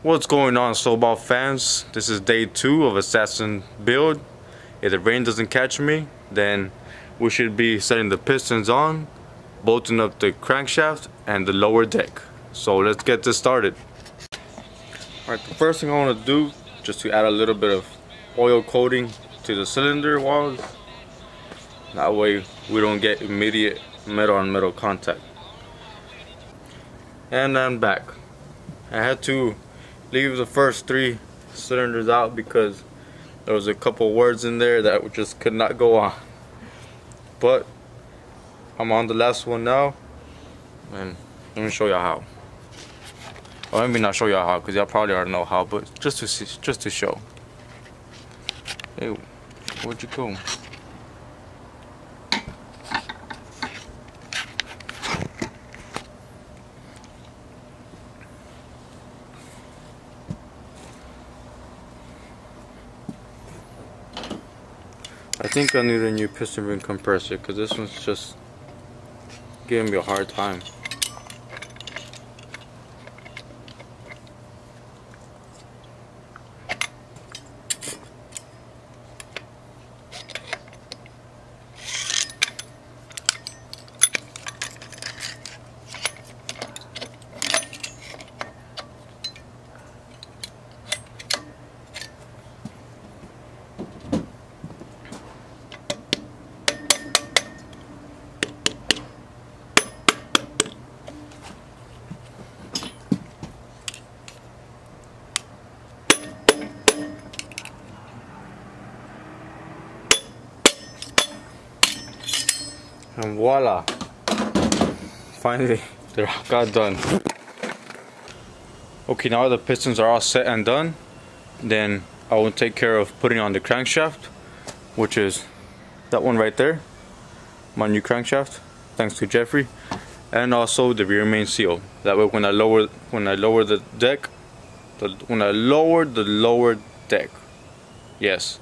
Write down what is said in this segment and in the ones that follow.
What's going on, Cobalt fans? This is day 2 of Assassin build. If the rain doesn't catch me, then we should be setting the pistons on, bolting up the crankshaft and the lower deck. So let's get this started. Alright, the first thing I want to do, just to add a little bit of oil coating to the cylinder walls. That way we don't get immediate metal on metal contact. And I'm back. I had to leave the first 3 cylinders out because there was a couple words in there that just could not go on. But I'm on the last one now, and let me show y'all how. Well, let me not show y'all how, because y'all probably already know how, but just to see, just to show. Hey, where'd you go? I think I need a new piston ring compressor because this one's just giving me a hard time. And voila, finally they're got done. Okay, now the pistons are all set and done, then I will take care of putting on the crankshaft, which is that one right there, my new crankshaft, thanks to Jeffrey, and also the rear main seal. That way when I lower the deck, when I lower the lower deck, yes,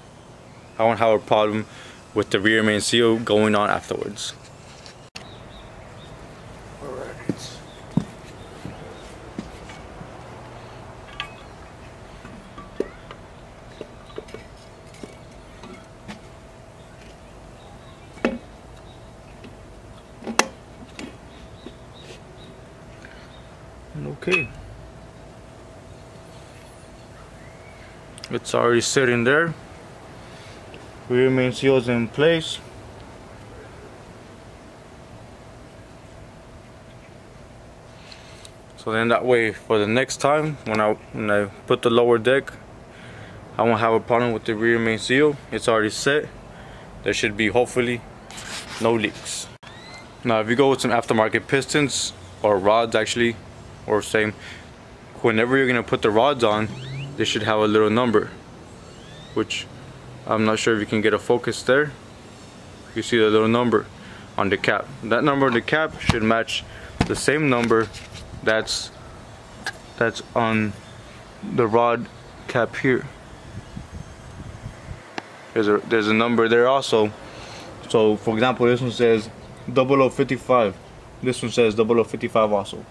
I won't have a problem with the rear main seal going on afterwards. Okay, it's already sitting there. Rear main seal is in place. So then that way for the next time when I put the lower deck, I won't have a problem with the rear main seal. It's already set. There should be hopefully no leaks. Now if you go with some aftermarket pistons or rods actually, or same, whenever you're gonna put the rods on, they should have a little number, which I'm not sure if you can get a focus there. You see the little number on the cap. That number on the cap should match the same number that's on the rod cap here. There's a number there also. So for example, this one says 0055. This one says 0055 also.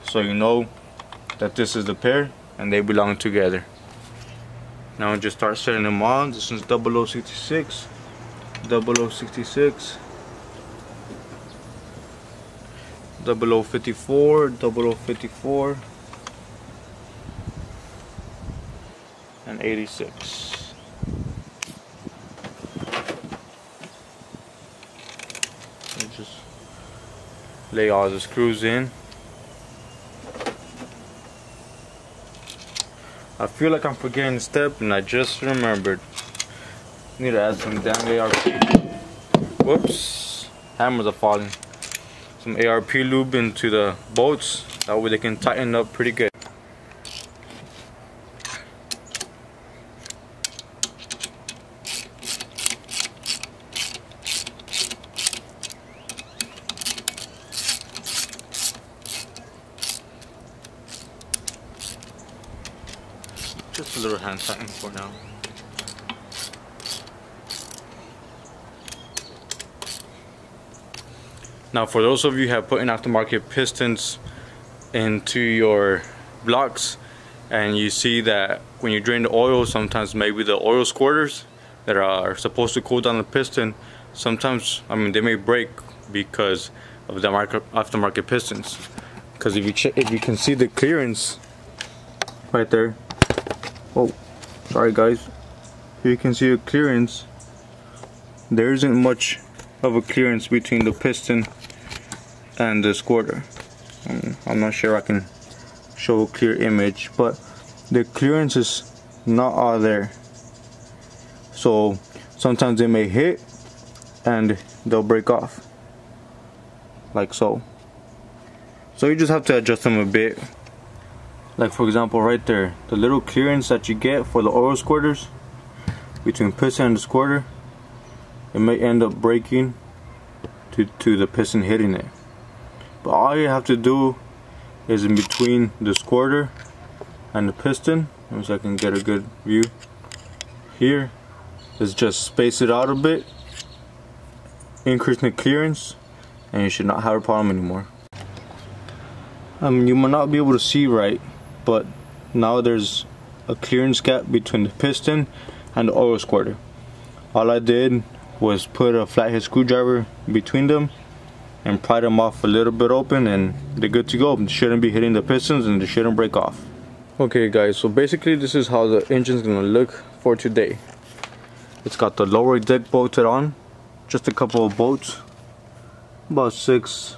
So you know that this is the pair and they belong together. Now just start setting them on. This one's 0066, 0066, 0054, 0054, and 86. And just lay all the screws in. I feel like I'm forgetting a step, and I just remembered. Need to add some damn ARP. Whoops, hammers are falling. Some ARP lube into the bolts. That way they can tighten up pretty good. Just a little hand tighten for now. Now for those of you who have put in aftermarket pistons into your blocks, and you see that when you drain the oil, sometimes maybe the oil squirters that are supposed to cool down the piston, sometimes, I mean, they may break because of the aftermarket pistons. Because if you can see the clearance right there, oh, sorry guys, if you can see the clearance, there isn't much of a clearance between the piston and the squirter. I'm not sure I can show a clear image, but the clearance is not all there. So sometimes they may hit and they'll break off, like so. So you just have to adjust them a bit. Like for example right there, the little clearance that you get for the oil squirters between piston and the squirter, it may end up breaking to the piston hitting it. But all you have to do is in between the squirter and the piston, let me see if I can get a good view here, is just space it out a bit, increase the clearance, and you should not have a problem anymore. I mean, you might not be able to see right, but now there's a clearance gap between the piston and the oil squirter. All I did was put a flathead screwdriver between them and pry them off a little bit open, and they're good to go. They shouldn't be hitting the pistons and they shouldn't break off. Okay guys, so basically this is how the engine's gonna look for today. It's got the lower deck bolted on, just a couple of bolts, about 6,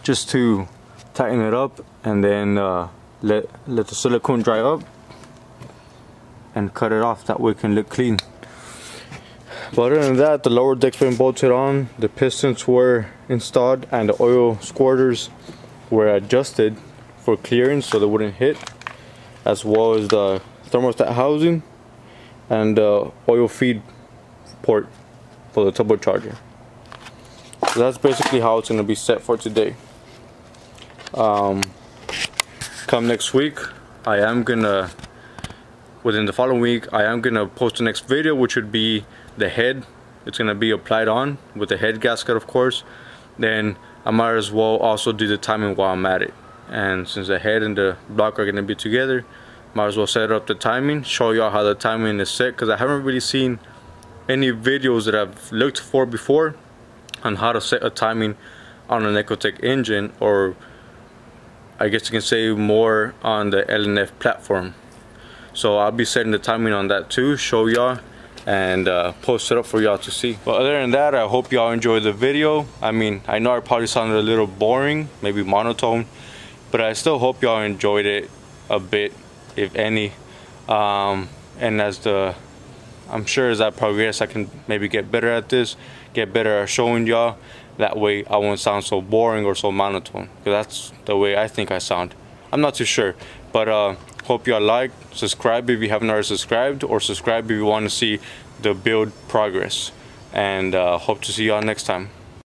just to tighten it up, and then let the silicone dry up and cut it off, that way it can look clean. But other than that, the lower deck's been bolted on, the pistons were installed, and the oil squirters were adjusted for clearance so they wouldn't hit, as well as the thermostat housing and the oil feed port for the turbocharger. So that's basically how it's going to be set for today. Come next week, within the following week, I am gonna post the next video, which would be the head. It's gonna be applied on with the head gasket, of course. Then I might as well also do the timing while I'm at it. And since the head and the block are gonna be together, might as well set up the timing, show y'all how the timing is set, because I haven't really seen any videos that I've looked for before on how to set a timing on an Ecotec engine, or I guess you can say more on the LNF platform. So I'll be setting the timing on that too, show y'all, and post it up for y'all to see. But other than that, I hope y'all enjoyed the video. I mean, I know I probably sounded a little boring, maybe monotone, but I still hope y'all enjoyed it a bit, if any. And I'm sure as I progress, I can maybe get better at this, get better at showing y'all. That way I won't sound so boring or so monotone, because that's the way I think I sound. I'm not too sure, but hope y'all like, subscribe if you haven't already subscribed, or subscribe if you want to see the build progress, and hope to see y'all next time.